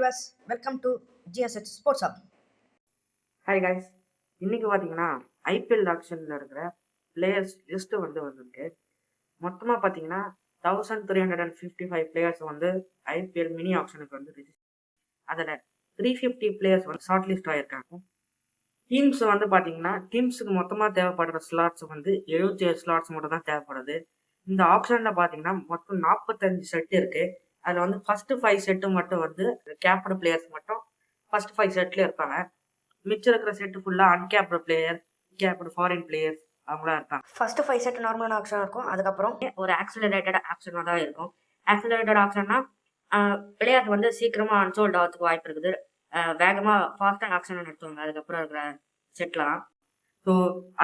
viewers, welcome to GSH Sports Hub. Hi guys, இன்னைக்கு பார்த்தீங்கன்னா IPL ஆக்ஷனில் இருக்கிற பிளேயர்ஸ் லிஸ்ட்டு வந்திருக்கு. மொத்தமாக பார்த்தீங்கன்னா 1355 பிளேயர்ஸ் வந்து ஐபிஎல் மினி ஆக்ஷனுக்கு அதில் 350 பிளேயர்ஸ் வந்து ஷார்ட் லிஸ்ட் ஆகியிருக்காங்க. டீம்ஸ் வந்து பார்த்தீங்கன்னா டீம்ஸுக்கு மொத்தமாக தேவைப்படுற ஸ்லாட்ஸ் வந்து 77 ஸ்லாட்ஸ் மட்டும் தான் தேவைப்படுது. இந்த ஆப்ஷனில் பார்த்தீங்கன்னா மொத்தம் 45 செட் இருக்குது. அதில் வந்து ஃபர்ஸ்ட் 5 செட்டு மட்டும் வந்து கேப்டு பிளேயர்ஸ் மட்டும் ஃபர்ஸ்ட் 5 செட்ல இருப்பாங்க. மிச்சம் இருக்கிற செட்டு ஃபுல்லாக uncapped player, capped foreign players அவங்களாம் இருப்பாங்க. ஃபர்ஸ்ட் 5 செட் நார்மலான ஆப்ஷன் இருக்கும். அதுக்கப்புறம் ஒரு ஆக்சிலரேட்டட் ஆப்ஷனாக தான் இருக்கும். ஆக்சிலரேட்டட் ஆப்ஷன்னா பிளேயர் வந்து சீக்கிரமாக அன்சோல்ட் ஆகிறதுக்கு வாய்ப்பு இருக்குது. வேகமாக ஃபாஸ்ட்டாக ஆக்ஷன் நடத்துவாங்க அதுக்கப்புறம் இருக்கிற செட்லாம். ஸோ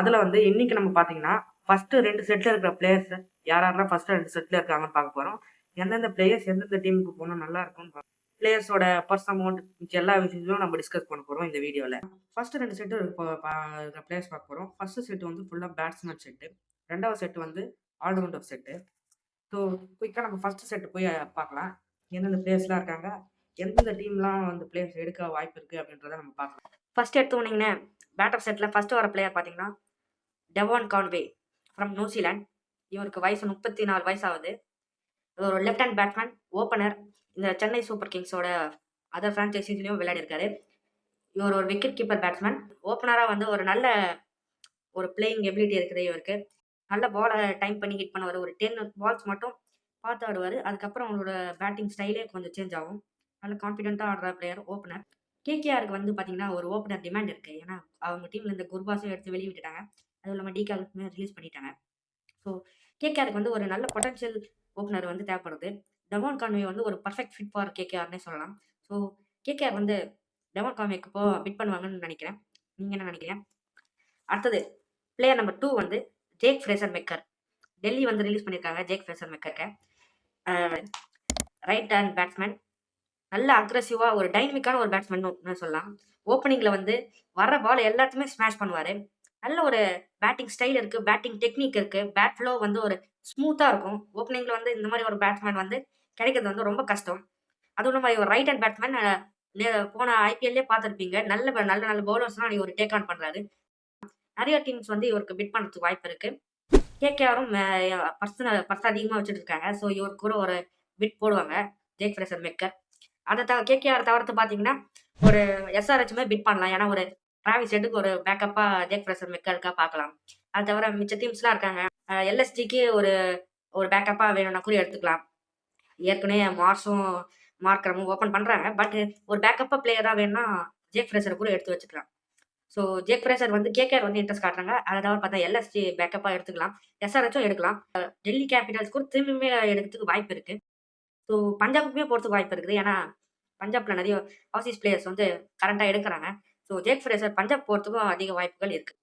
அதில் வந்து இன்னைக்கு நம்ம பார்த்தீங்கன்னா ஃபர்ஸ்ட் 2 செட்டில் இருக்கிற பிளேயர்ஸ் யாரெல்லாம் ஃபர்ஸ்ட் 2 செட்டில் இருக்காங்கன்னு பார்க்க போகிறோம். எந்தெந்த பிளேயர்ஸ் எந்தெந்த டீமுக்கு போனால் நல்லா இருக்கும்னு பிளேயர்ஸோட பர்ஸ் அமௌண்ட் எல்லா விஷயத்தையும் நம்ம டிஸ்கஸ் பண்ண போகிறோம் இந்த வீடியோவில். ஃபர்ஸ்ட் 2 செட்டு பிளேயர்ஸ் பார்க்க போகிறோம். ஃபர்ஸ்ட் செட்டு வந்து ஃபுல்லாக பேட்ஸ்மேன் செட்டு, ரெண்டாவது செட்டு வந்து ஆல்ரவுண்டர் செட்டு. ஸோ குயிக்காக நம்ம ஃபர்ஸ்ட் செட்டு போய் பார்க்கலாம். எந்தெந்த பிளேயர்ஸ்லாம் இருக்காங்க, எந்தெந்த டீம்லாம் வந்து பிளேயர்ஸ் எடுக்க வாய்ப்பு இருக்குது அப்படின்றத நம்ம பார்க்கலாம். ஃபர்ஸ்ட் எடுத்தோன்னே பேட்டர் செட்டில் ஃபர்ஸ்ட் வர பிளேயர் பார்த்தீங்கன்னா டெவான் கான்வே ஃப்ரம் நியூசிலாந்து. இவருக்கு வயசு 34 வயசு ஆகுது. ஒரு லெஃப்ட் ஹேண்ட் பேட்ஸ்மேன், ஓப்பனர். இந்த சென்னை சூப்பர் கிங்ஸோட அதர் ஃப்ரான்ச்சைஸிலையும் விளையாடிருக்காரு. இவர் ஒரு விக்கெட் கீப்பர் பேட்ஸ்மேன். ஓப்பனராக வந்து ஒரு நல்ல ஒரு பிளேயிங் எபிலிட்டி இருக்குது இவருக்கு. நல்ல பாலை டைம் பண்ணி ஹிட் பண்ணுவார். ஒரு 10 பால்ஸ் மட்டும் பார்த்து ஆடுவார். அதுக்கப்புறம் அவங்களோட பேட்டிங் ஸ்டைலே கொஞ்சம் சேஞ்ச் ஆகும். நல்ல கான்ஃபிடென்ட்டாக ஆடுற பிளேயர் ஓப்பனர். கேகேஆருக்கு வந்து பார்த்தீங்கன்னா ஒரு ஓப்பனர் டிமாண்ட் இருக்குது. ஏன்னா அவங்க டீமில் இந்த குர்பாஸும் எடுத்து வெளியே விட்டுட்டாங்க. அதுவும் இல்லாமல் டிகாலுக்குமே ரிலீஸ் பண்ணிட்டாங்க. ஸோ கேகேஆருக்கு வந்து ஒரு நல்ல பொட்டன்ஷியல் ஓப்பனர் வந்து தேவைப்படுது. டெவான் கான்வே வந்து ஒரு பர்ஃபெக்ட் ஃபிட் ஃபார் கேகேஆர்னே சொல்லலாம். ஸோ கேகேஆர் வந்து டெவான் கான்வேக்கு பிட் பண்ணுவாங்கன்னு நினைக்கிறேன். நீங்கள் என்ன நினைக்கிறீங்க? அடுத்தது பிளேயர் நம்பர் 2 வந்து ஜேக் ஃப்ரேசர் மெக்கர். டெல்லி வந்து ரிலீஸ் பண்ணியிருக்காங்க ஜேக் ஃப்ரேசர் மெக்கருக்கு. ரைட் ஹேண்ட் பேட்ஸ்மேன், நல்ல அக்ரெசிவாக ஒரு டைனமிக்கான ஒரு பேட்ஸ்மேன் சொல்லலாம். ஓப்பனிங்கில் வந்து வர்ற பால் எல்லாத்தையுமே ஸ்மாஷ் பண்ணுவார். நல்ல ஒரு பேட்டிங் ஸ்டைல் இருக்குது, பேட்டிங் டெக்னிக் இருக்குது, பேட் ஃப்ளோ வந்து ஒரு ஸ்மூத்தாக இருக்கும். ஓப்பனிங்கில் வந்து இந்த மாதிரி ஒரு பேட்ஸ்மேன் வந்து கிடைக்கிறது வந்து ரொம்ப கஷ்டம். அதுவும் இல்லாமல் ஒரு ரைட் ஹேண்ட் பேட்ஸ்மேன். போன ஐபிஎல்லே பார்த்துருப்பீங்க, நல்ல நல்ல நல்ல பவுலர்ஸ்லாம் இவர் டேக் ஆன் பண்ணுறாரு. நிறைய டீம்ஸ் வந்து இவருக்கு பிட் பண்ணுறதுக்கு வாய்ப்பு இருக்குது. கேகேஆரும் பர்ஸ் அதிகமாக வச்சுட்டு இருக்காங்க. ஸோ இவருக்கு கூட ஒரு பிட் போடுவாங்க ஜேக் ஃப்ரேசர் மெக்கர். அதை கேகேஆர் தவிர்த்து பார்த்தீங்கன்னா ஒரு எஸ்ஆர்ஹெச்சுமே பிட் பண்ணலாம். ஏன்னா ஒரு டிராவிஸ் ஹெட்டுக்கு ஒரு பேக்கப்பாக ஜேக் ஃப்ரேசர் மெக்கருக்காக பார்க்கலாம். அது தவிர மிச்ச டீம்ஸ்லாம் இருக்காங்க. எல்எஸ்ஜிக்கு ஒரு பேக்கப்பாக வேணும்னா கூட எடுத்துக்கலாம். ஏற்கனவே மார்க்கரமும் ஓப்பன் பண்ணுறாங்க. பட் ஒரு பேக்கப்பாக பிளேயராக வேணும்னா ஜேக் ஃப்ரேசர் கூட எடுத்து வச்சுக்கலாம். ஸோ ஜேக் ஃப்ரேசர் வந்து கேகேஆர் வந்து இன்ட்ரெஸ்ட் காட்டுறாங்க. அதாவது பார்த்தா எல்எஸ்ஜி பேக்கப்பாக எடுத்துக்கலாம், எஸ்ஆர்ஹெச்சும் எடுக்கலாம். டெல்லி கேபிட்டல்ஸ் கூட திரும்பியுமே எடுக்கிறதுக்கு வாய்ப்பு இருக்குது. ஸோ பஞ்சாபுக்குமே போகிறதுக்கு வாய்ப்பு இருக்குது. ஏன்னா பஞ்சாப்ல நிறைய ஆசிஸ் பிளேயர்ஸ் வந்து கரண்டாக எடுக்கிறாங்க. ஸோ ஜேக் ஃப்ரேசர் பஞ்சாப் போகிறதுக்கும் அதிக வாய்ப்புகள் இருக்குது.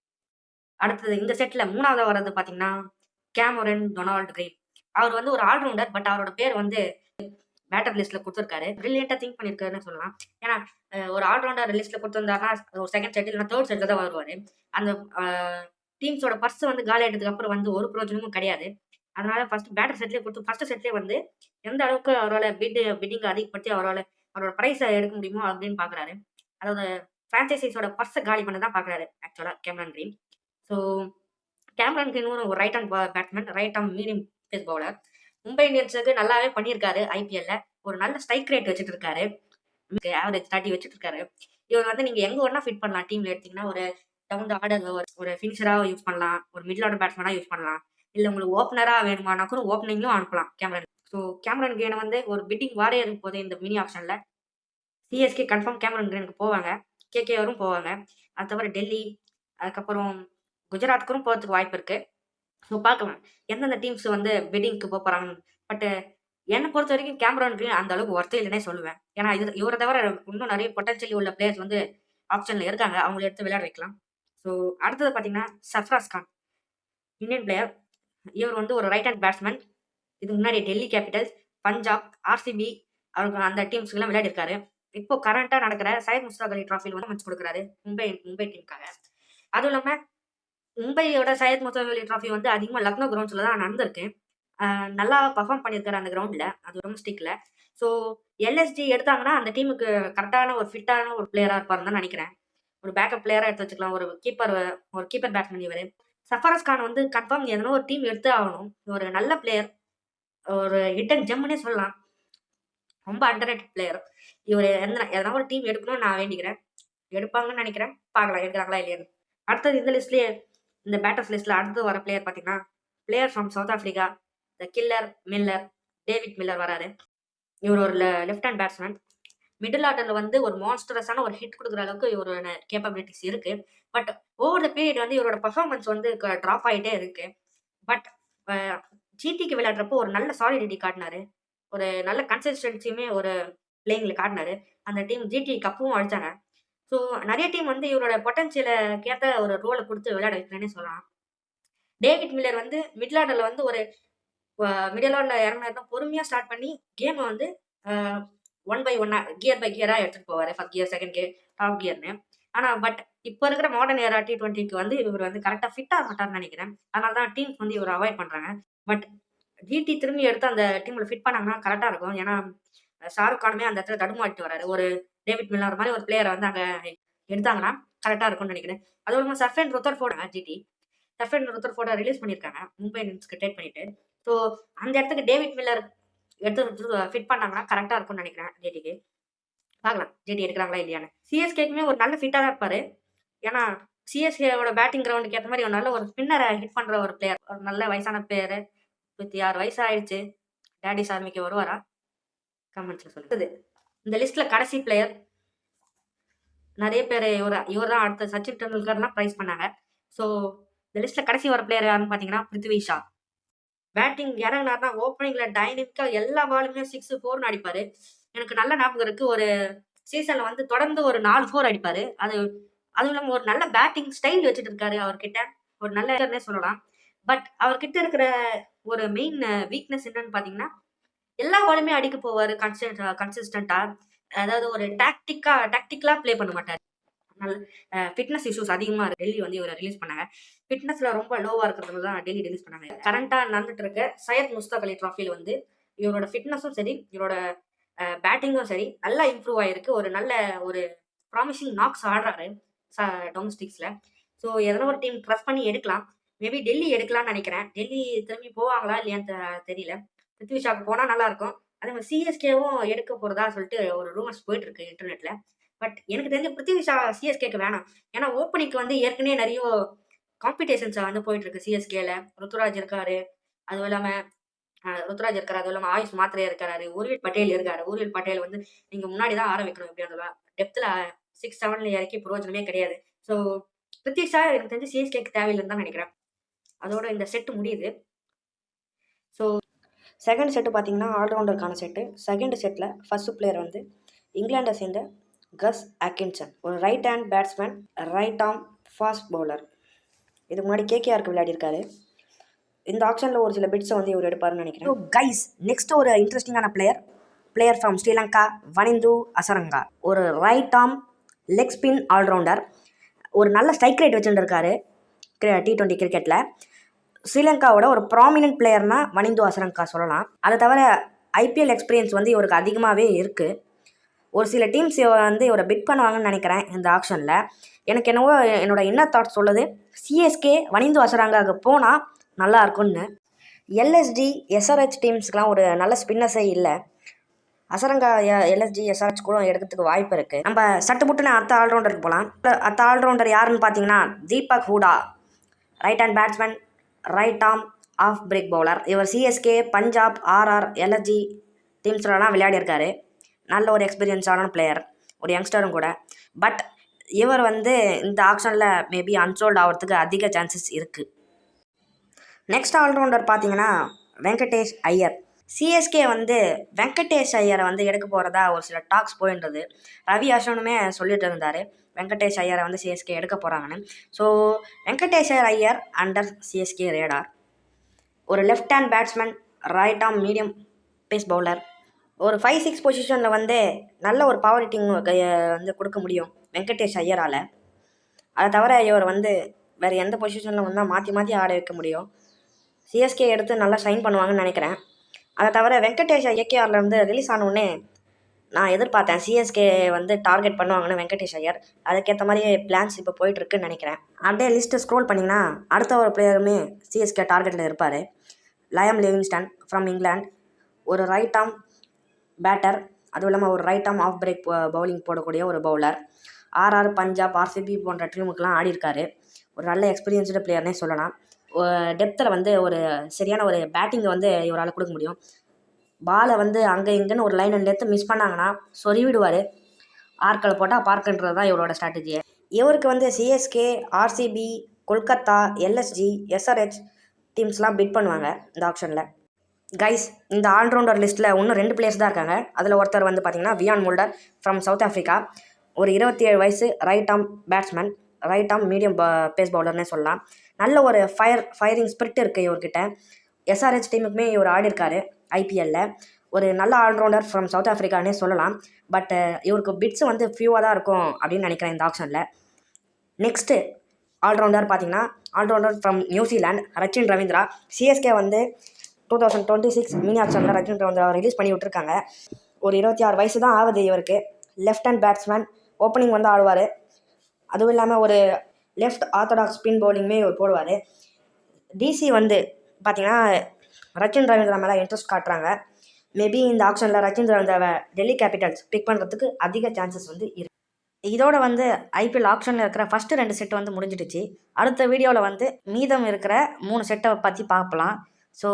அடுத்தது இந்த செட்டில் 3வது வர்றது பார்த்தீங்கன்னா கேமரன் டொனால்ட் கிரீன். அவர் வந்து ஒரு ஆல்ரவுண்டர். பட் அவரோட பேர் வந்து பேட்டர் லிஸ்ட்டில் கொடுத்துருக்காரு. பிரில்லியண்ட்டாக திங்க் பண்ணியிருக்காருன்னு சொல்லலாம். ஏன்னா ஒரு ஆல்ரவுண்டர் லிஸ்ட்டில் கொடுத்துருந்தாருன்னா ஒரு செகண்ட் செட் இல்லைனா தேர்ட் செட்டில் தான் வருவார். அந்த டீம்ஸோட பர்ஸ் வந்து காலி ஆகிட்டதுக்கு அப்புறம் வந்து ஒரு பிரயோஜனமும் கிடையாது. அதனால ஃபர்ஸ்ட் பேட்டர் செட்லேயே கொடுத்து ஃபர்ஸ்ட் செட்லேயே வந்து எந்த அளவுக்கு அவரால் பிட்டிங் அதிகப்படுத்தி அவரோட ப்ரைஸை எடுக்க முடியுமோ அப்படின்னு பார்க்குறாரு. அதாவது ஃப்ரான்ச்சைசிஸோட பர்ஸை காலி பண்ண தான் பார்க்குறாரு ஆக்சுவலாக Cameron Green. So Cameron Green ஒரு right hand batsman, right hand medium pace bowler. Mumbai இந்தியன்ஸுக்கு நல்லாவே பண்ணியிருக்காரு ஐபிஎல்ல. ஒரு நல்ல ஸ்ட்ரைக் ரேட் வச்சுட்டு இருக்காரு. ஆவரேஜ் 30 வச்சுட்டு இருக்காரு. இவர் வந்து நீங்கள் எங்கே வேணா ஃபிட் பண்ணலாம். டீமில் எடுத்தீங்கன்னா ஒரு டவுன் த ஆர்டர் ஒரு ஃபினிஷராக யூஸ் பண்ணலாம், ஒரு மிடில் ஆர்டர் பேட்ஸ்மேனாக யூஸ் பண்ணலாம். இல்லை உங்களுக்கு ஓப்பனராக வேணுமானா கூட ஓப்பனிங்லும் அனுப்பலாம் கேமரன். ஸோ கேமரன் கிரீனை வந்து ஒரு பிட்டிங் வாரே இருக்கும் போது இந்த மினி ஆப்ஷனில் சிஎஸ்கே கன்ஃபார்ம் கேமரன் கிரீனுக்கு போவாங்க, கேகேஆரும் போவாங்க. அது தவிர டெல்லி, அதுக்கப்புறம் குஜராத்துக்கும் போகிறதுக்கு வாய்ப்பு இருக்குது. ஸோ பார்க்கலாம் எந்தெந்த டீம்ஸ் வந்து பிட்டிங்க்கு போகிறாங்க. பட் என்னை பொறுத்த வரைக்கும் கேமரன் கிரீன் அந்த அளவுக்கு ஒர்த்தே இல்லைன்னே சொல்லுவேன். ஏன்னா இவரை தவிர இன்னும் நிறைய பொட்டன்ஷியல் உள்ள பிளேயர்ஸ் வந்து ஆப்ஷனில் இருக்காங்க. அவங்கள எடுத்து விளையாட வைக்கலாம். ஸோ அடுத்தது பார்த்தீங்கன்னா சர்ஃப்ராஸ் கான், இந்தியன் பிளேயர். இவர் வந்து ஒரு ரைட் ஹேண்ட் பேட்ஸ்மேன். இதுக்கு முன்னாடி டெல்லி கேபிட்டல்ஸ், பஞ்சாப், ஆர்சிபி அவருக்கு அந்த டீம்ஸ்க்குலாம் விளையாடிருக்காரு. இப்போ கரண்ட்டாக நடக்கிற சையத் முஸ்தாக் அலி ட்ராஃபியில் வந்து மேட்ச் கொடுக்குறாரு மும்பை டீமுக்காக. அதுவும் இல்லாமல் மும்பையோட சையத் முஸ்தாக் அலி ட்ராஃபி வந்து அதிகமாக லக்னோ கிரவுண்ட்ஸில் தான் நடந்திருக்கு. நல்லா பர்ஃபார்ம் பண்ணியிருக்காரு அந்த கிரவுண்டில், அது டொமஸ்டிக்கில். ஸோ எல்எஸ்ஜி எடுத்தாங்கன்னா அந்த டீமுக்கு கரெக்டான ஒரு ஃபிட்டான ஒரு பிளேயராக இருப்பாருன்னு தான் நினைக்கிறேன். ஒரு பேக்கப் பிளேயராக எடுத்து வச்சுக்கலாம். ஒரு கீப்பர் பேட்ஸ்மேன் இவர். சஃபரஸ் கான் வந்து கன்ஃபார்ம் எதனா ஒரு டீம் எடுத்தே ஆகணும். ஒரு நல்ல பிளேயர், ஒரு ஹிட்டன் ஜெம்முன்னே சொல்லலாம். ரொம்ப அண்டர்ரேட்டட் பிளேயர். இவர் எதனா ஒரு டீம் எடுக்கணும்னு நான் வேண்டிக்கிறேன். எடுப்பாங்கன்னு நினைக்கிறேன். பார்க்கலாம் எடுக்கிறாங்களா இல்லையான்னு. அடுத்தது இந்த லிஸ்ட்லேயே, இந்த பேட்டர்ஸ் லிஸ்ட்டில் அடுத்து வர பிளேயர் பார்த்தீங்கன்னா, player from South Africa, the killer Miller, David Miller வராரு. இவர் ஒரு லெஃப்ட் ஹேண்ட் பேட்ஸ்மேன். மிடில் ஆர்டரில் வந்து ஒரு மான்ஸ்டரஸான ஒரு ஹிட் கொடுக்குற அளவுக்கு இவரோட கேப்பபிலிட்டிஸ் இருக்கு. பட் ஓவர் த பீரியட் வந்து இவரோட பர்ஃபார்மன்ஸ் வந்து ட்ராப் ஆகிட்டே இருக்கு. பட் ஜிடிக்கு விளையாடுறப்போ ஒரு நல்ல சாலிடிட்டி காட்டினாரு. ஒரு நல்ல கன்சிஸ்டன்சியுமே ஒரு பிளேயிங்கில் காட்டினாரு. அந்த டீம் ஜிடி கப்பும் அடிச்சாங்க. ஸோ நிறைய டீம் வந்து இவரோட பொட்டன்ஷியலை கேட்ட ஒரு ரோலை கொடுத்து விளையாட வைக்கிறேன்னு சொல்லலாம். டேவிட் மில்லர் வந்து மிடில் ஆர்டரில் வந்து ஒரு மிடில் ஆர்டரில் இறங்கினா பொறுமையாக ஸ்டார்ட் பண்ணி கேமை வந்து 1 by 1 கியர் பை கியராக எடுத்துகிட்டு போவார். First gear, second gear, top கியர்னு. ஆனால் பட் இப்போ இருக்கிற மாடர்ன் ஏரா T20க்கு வந்து இவர் வந்து கரெக்டாக ஃபிட்டாக மாட்டார்னு நினைக்கிறேன். அதனால தான் டீம்ஸ் வந்து இவர் அவாய்ட் பண்ணுறாங்க. பட் ஜிடி திரும்பி எடுத்து அந்த டீமில் ஃபிட் பண்ணாங்கன்னா கரெக்டாக இருக்கும். ஏன்னா ஷாருக் கானுமே அந்த இடத்துல தடுமாறிட்டு வராரு. ஒரு டேவிட் மில்லர் மாதிரி ஒரு பிளேயரை வந்து அங்கே எடுத்தாங்கன்னா கரெக்டாக இருக்கும்னு நினைக்கிறேன். அதுவும் இல்லாமல் சர்ஃபேன் ருத்தர்ஃபோர்டு ஜிடி சர்ஃபேன் ருத்தர்ஃபோர்டை ரிலீஸ் பண்ணியிருக்காங்க மும்பை இந்தியன்ஸ்க்கு ட்ரேட் பண்ணிட்டு. ஸோ அந்த இடத்துக்கு டேவிட் மில்லர் எடுத்து ஃபிட் பண்ணாங்கன்னா கரெக்டாக இருக்கும்னு நினைக்கிறேன் ஜிடிக்கு. பார்க்கலாம் ஜிடி எடுக்கிறாங்களா இல்லையான்னு. சிஎஸ்கேக்குமே ஒரு நல்ல ஃபிட்டாக தான் இருப்பார். ஏன்னா சிஎஸ்கேவோட பேட்டிங் கிரவுண்டுக்கு ஏற்ற மாதிரி ஒரு நல்ல ஒரு ஸ்பின்னரை ஹிட் பண்ணுற ஒரு பிளேயர். ஒரு நல்ல வயசான பிளேயர். 26 வயசு ஆயிடுச்சு. டேடி சார்மிக்கு வருவாரா? கமெண்ட்ஸில் சொல்லுது. இந்த லிஸ்ட்டில் கடைசி பிளேயர் நிறைய பேர் இவர் தான் அடுத்த சச்சின் டெண்டுல்கர்லாம் ப்ரைஸ் பண்ணாங்க. ஸோ இந்த லிஸ்ட்டில் கடைசி வர பிளேயர் யாருன்னு பார்த்தீங்கன்னா பிருத்வி ஷா. பேட்டிங் இறங்கினார்னா ஓப்பனிங்கில் டைனமிக்காக எல்லா பாலுமே 6, 4ன்னு அடிப்பார். எனக்கு நல்ல ஞாபகம் இருக்கு. ஒரு சீசனில் வந்து தொடர்ந்து ஒரு 4 4 அடிப்பார். அதுவும் இல்லாமல் ஒரு நல்ல பேட்டிங் ஸ்டைல் வச்சுட்டு இருக்காரு. அவர்கிட்ட ஒரு நல்ல சொல்லலாம். பட் அவர்கிட்ட இருக்கிற ஒரு மெயின் வீக்னஸ் என்னன்னு பார்த்தீங்கன்னா, எல்லா பாலுமே அடிக்க போவார் கன்சிஸ்டண்ட்டாக. அதாவது ஒரு டாக்டிக்கலாக ப்ளே பண்ண மாட்டார். நல்ல ஃபிட்னஸ் இஷ்யூஸ் அதிகமாக இருக்குது. டெல்லி வந்து இவரை ரிலீஸ் பண்ணாங்க. ஃபிட்னஸில் ரொம்ப லோவாக இருக்கிறது தான் டெல்லி ரிலீஸ் பண்ணாங்க. கரண்ட்டாக நடந்துட்டு இருக்க சையத் முஸ்தாக் அலி ட்ராஃபியில் வந்து இவரோட ஃபிட்னஸும் சரி, இவரோட பேட்டிங்கும் சரி நல்லா இம்ப்ரூவ் ஆகிருக்கு. ஒரு ப்ராமிசிங் நாக்ஸ் ஆடுறாரு டொமஸ்டிக்ஸில். ஸோ எதனா ஒரு டீம் ட்ரஸ்ட் பண்ணி எடுக்கலாம். மேபி டெல்லி எடுக்கலாம்னு நினைக்கிறேன். டெல்லி திரும்பி போவாங்களா இல்லையான்னு தெரியல. பிருத்வி ஷாக்கு போனால் நல்லாயிருக்கும். அதே மாதிரி சிஎஸ்கேவும் எடுக்க போகிறதா சொல்லிட்டு ஒரு ரூமர்ஸ் போயிட்டுருக்கு இன்டர்நெட்டில். பட் எனக்கு தெரிஞ்ச பிருத்வி ஷா சிஎஸ்கேக்கு வேணாம். ஏன்னா ஓப்பனிங்க்கு வந்து ஏற்கனவே நிறைய காம்படிஷன்ஸை வந்து போயிட்டுருக்கு சிஎஸ்கேல. ருத்துராஜ் இருக்காரு. அதுவும் இல்லாமல் அதுவும் இல்லாமல் ஆயுஷ் மாத்திரையா இருக்காரு. ஊர்வில் பட்டேல் இருக்காரு. ஊர்வில் பட்டேல் வந்து நீங்கள் முன்னாடி தான் ஆர வைக்கணும். எப்படி இருந்தாலும் டெப்த்தில் 6, 7ல் இறக்கி பிரயோஜனமே கிடையாது. ஸோ பிருத்வி ஷா எனக்கு தெரிஞ்சு சிஎஸ்கேக்கு தேவையில்லைன்னு தான் நினைக்கிறேன். அதோட இந்த செட்டு முடியுது. ஸோ செகண்ட் செட்டு பார்த்தீங்கன்னா ஆல்ரவுண்டருக்கான செட்டு. செகண்ட் செட்டில் ஃபர்ஸ்ட் பிளேயர் வந்து இங்கிலாண்டை சேர்ந்த கஸ் அட்கின்சன். ஒரு right hand batsman, right arm fast bowler. இதுக்கு முன்னாடி கேகேஆருக்கு விளையாடிருக்காரு. இந்த ஆப்ஷனில் ஒரு சில பிட்ஸை வந்து இவர் எடுப்பாருன்னு நினைக்கிறேன். ஸோ கைஸ், நெக்ஸ்ட் ஒரு இன்ட்ரெஸ்டிங்கான பிளேயர் ஃப்ரம் ஸ்ரீலங்கா, வனிந்து அசரங்கா. ஒரு right arm leg spin allrounder. ஒரு நல்ல ஸ்ட்ரைக் ரேட் வச்சுருக்காரு T20 கிரிக்கெட்டில். ஸ்ரீலங்காவோட ஒரு ப்ராமினன்ட் பிளேயர்னால் வனிந்து அசரங்கா சொல்லலாம். அதை தவிர ஐபிஎல் எக்ஸ்பீரியன்ஸ் வந்து இவருக்கு அதிகமாகவே இருக்குது. ஒரு சில டீம்ஸ் வந்து இவரை பிட் பண்ணுவாங்கன்னு நினைக்கிறேன் இந்த ஆப்ஷனில். எனக்கு என்னவோ என்னோட இன்னர் தாட் சொல்லுது சிஎஸ்கே வனிந்து அசரங்காவுக்கு போனால் நல்லா இருக்கும்னு. எல்எஸ்டி, எஸ்ஆர்ஹெச் டீம்ஸ்க்கெலாம் ஒரு நல்ல ஸ்பின்னர்ஸே இல்லை. அசரங்கா எல்எஸ்டி, எஸ்ஆர்ஹெச் கூட எடுக்கிறதுக்கு வாய்ப்பு இருக்குது. நம்ம சட்டுப்புட்டுன்னு அடுத்த ஆல்ரவுண்டருக்கு போகலாம். அடுத்த ஆல்ரவுண்டர் யாருன்னு பார்த்தீங்கன்னா Deepak Hooda. Right hand batsman, right arm off break bowler. இவர் சிஎஸ்கே, பஞ்சாப், ஆர்ஆர், எல்எஸ்ஜி டீம்ஸ்லாம் விளையாடிருக்காரு. நல்ல ஒரு எக்ஸ்பீரியன்ஸான பிளேயர், ஒரு யங்ஸ்டரும் கூட. பட் இவர் வந்து இந்த ஆப்ஷனில் மேபி அன்சோல்ட் ஆகிறதுக்கு அதிக சான்சஸ் இருக்குது. நெக்ஸ்ட் ஆல்ரவுண்டர் பார்த்தீங்கன்னா வெங்கடேஷ் ஐயர். சிஎஸ்கே வந்து வெங்கடேஷ் ஐயரை வந்து எடுக்க போகிறதா ஒரு சில டாக்ஸ் போயின்றது. ரவி அஸ்வினுமே சொல்லிட்டு இருந்தார் வெங்கடேஷ் ஐயரை வந்து சிஎஸ்கே எடுக்க போகிறாங்கன்னு. So Venkatesh Iyer under CSK radar. ஒரு left hand batsman, right arm medium pace bowler. ஒரு 5-6 பொசிஷனில் வந்து நல்ல ஒரு பவர் ஹிட்டிங் வந்து கொடுக்க முடியும் வெங்கடேஷ் ஐயரால். அதை தவிர இவர் வந்து வேறு எந்த பொசிஷனில் வந்தால் மாற்றி ஆட வைக்க முடியும். சிஎஸ்கே எடுத்து நல்லா ஷைன் பண்ணுவாங்கன்னு நினைக்கிறேன். அதை தவிர வெங்கடேஷ் ஐயர்ல வந்து ரிலீஸ் ஆனோடனே நான் எதிர்பார்த்தேன் சிஎஸ்கே வந்து டார்கெட் பண்ணுவாங்கன்னு வெங்கடேஷ் ஐயர். அதுக்கேற்ற மாதிரி பிளான்ஸ் இப்போ போயிட்டுருக்குன்னு நினைக்கிறேன். அப்படியே லிஸ்ட்டு ஸ்க்ரோல் பண்ணிங்கன்னா அடுத்த ஒரு பிளேயருமே சிஎஸ்கே டார்கெட்டில் இருப்பார். லயம் லிவிங்ஸ்டன் ஃப்ரம் இங்கிலாந்து. ஒரு ரைட் ஆர்ம் பேட்டர், அதுவும் இல்லாமல் ஒரு right arm off break bowling போடக்கூடிய ஒரு பவுலர். ஆர்ஆர், பஞ்சாப், ஆர்சிபி போன்ற டீமுக்கெலாம் ஆடி இருக்காரு. ஒரு நல்ல எக்ஸ்பீரியன்ஸ்டு பிளேயர்னே சொல்லலாம். டெப்த்தில் வந்து ஒரு சரியான ஒரு பேட்டிங்கை வந்து இவரால் கொடுக்க முடியும். பாலை வந்து அங்கே இங்கேன்னு ஒரு லைன் அண்ட் லென்த்து மிஸ் பண்ணாங்கன்னா சொருவிடுவார். ஆர்க்கில் போட்டால் பார்க்குன்றது தான் இவரோட ஸ்ட்ராட்டஜியை. இவருக்கு வந்து CSK, RCB, Kolkata, LSG, SRH டீம்ஸ்லாம் பிட் பண்ணுவாங்க இந்த ஆப்ஷனில். கைஸ், இந்த ஆல்ரவுண்டர் லிஸ்ட்டில் இன்னும் 2 பிளேயர்ஸ் தான் இருக்காங்க. அதில் ஒருத்தர் வந்து பார்த்திங்கன்னா Wiaan Mulder from South Africa. ஒரு 27 வயசு right arm batsman, right arm medium pace பவுலர்னே சொல்லலாம். நல்ல ஒரு ஃபயரிங் ஸ்பிரிட் இருக்குது இவர்கிட்ட. எஸ்ஆர்ஹெச் டீமுக்குமே இவர் ஆடிருக்காரு ஐபிஎல்ல. ஒரு நல்ல ஆல்ரவுண்டர் ஃப்ரம் சவுத் ஆஃப்ரிக்கானே சொல்லலாம். பட் இவருக்கு பிட்ஸ் வந்து ஃபியூவாக தான் இருக்கும் அப்படின்னு நினைக்கிறேன் இந்த ஆப்ஷனில். நெக்ஸ்ட்டு ஆல்ரவுண்டர் பார்த்தீங்கன்னா all rounder from New Zealand Rachin Ravindra. CSK வந்து 2026 மினி ஆப்ஷனில் ரச்சின் ரவீந்திரா ரிலீஸ் பண்ணி விட்டுருக்காங்க. ஒரு 26 வயசு தான் ஆகுது இவருக்கு. லெஃப்ட் ஹேண்ட் பேட்ஸ்மேன், ஓப்பனிங் வந்து ஆடுவார். அதுவும் இல்லாமல் ஒரு லெஃப்ட் ஆர்த்தடாக்ஸ் ஸ்பின் பவுலிங்குமே இவர் போடுவார். டிசி வந்து பார்த்தீங்கன்னா ரச்சின் ரவீந்திரா மேலே இன்ட்ரெஸ்ட் காட்டுறாங்க. மேபி இந்த ஆப்ஷனில் ரச்சின் ரவீந்திராவை டெல்லி கேபிட்டல்ஸ் பிக் பண்ணுறதுக்கு அதிக சான்சஸ் வந்து இருக்குது. இதோட வந்து ஐபிஎல் ஆப்ஷனில் இருக்கிற ஃபஸ்ட்டு 2 செட்டு வந்து முடிஞ்சிடுச்சு. அடுத்த வீடியோவில் வந்து மீதம் இருக்கிற 3 செட்டை பற்றி பார்க்கலாம். ஸோ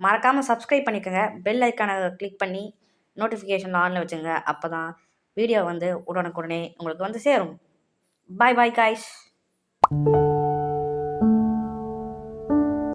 மறக்காமல் சப்ஸ்கிரைப் பண்ணிக்கோங்க. பெல் ஐக்கானை கிளிக் பண்ணி நோட்டிஃபிகேஷன் ஆனில் வச்சுங்க. அப்போ தான் வீடியோ வந்து உடனுக்குடனே உங்களுக்கு வந்து சேரும். பாய் பாய் காய்ஸ்.